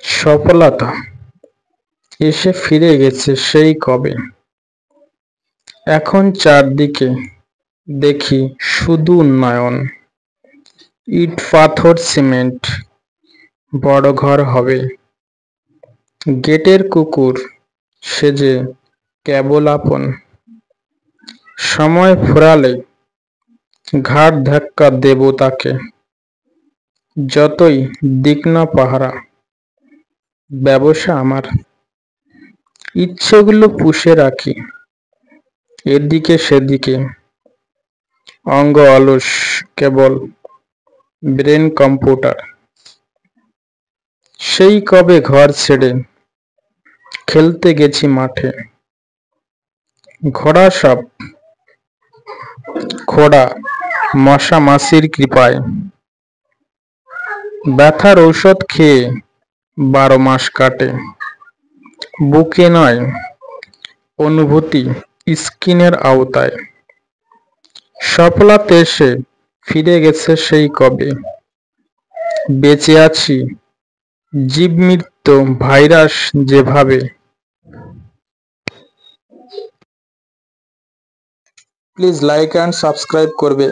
সফলতা এসে ফিরে গেছে সেই কবে। এখন চারদিকে দেখি শুধু উন্নয়ন, ইট পাথর সিমেন্ট, বড় ঘর হবে। গেটের কুকুর সেজে কেবল আপন, সময় ফুরালে ঘাড় ধাক্কা দেব তাকে। যতই দিক না পাহারা, ব্যবসা আমার। ইচ্ছেগুলো পুষে রাখি এদিকে সেদিকে, অঙ্গ অলস কেবল ব্রেন কম্পিউটার। সেই কবে ঘর ছেড়ে খেলতে গেছি মাঠে, ঘোড়া সব খোড়া মশা মাছির কৃপায়। ব্যথার ঔষধ খেয়ে 12 মাস কাটে, বুকে নয় অনুভূতি স্কিনের আওতায়। সফলতা এসে ফিরে গেছে সেই কবে। বেঁচে আছি জীবমৃত্যু ভাইরাস যেভাবে। প্লিজ লাইক অ্যান্ড সাবস্ক্রাইব করবে।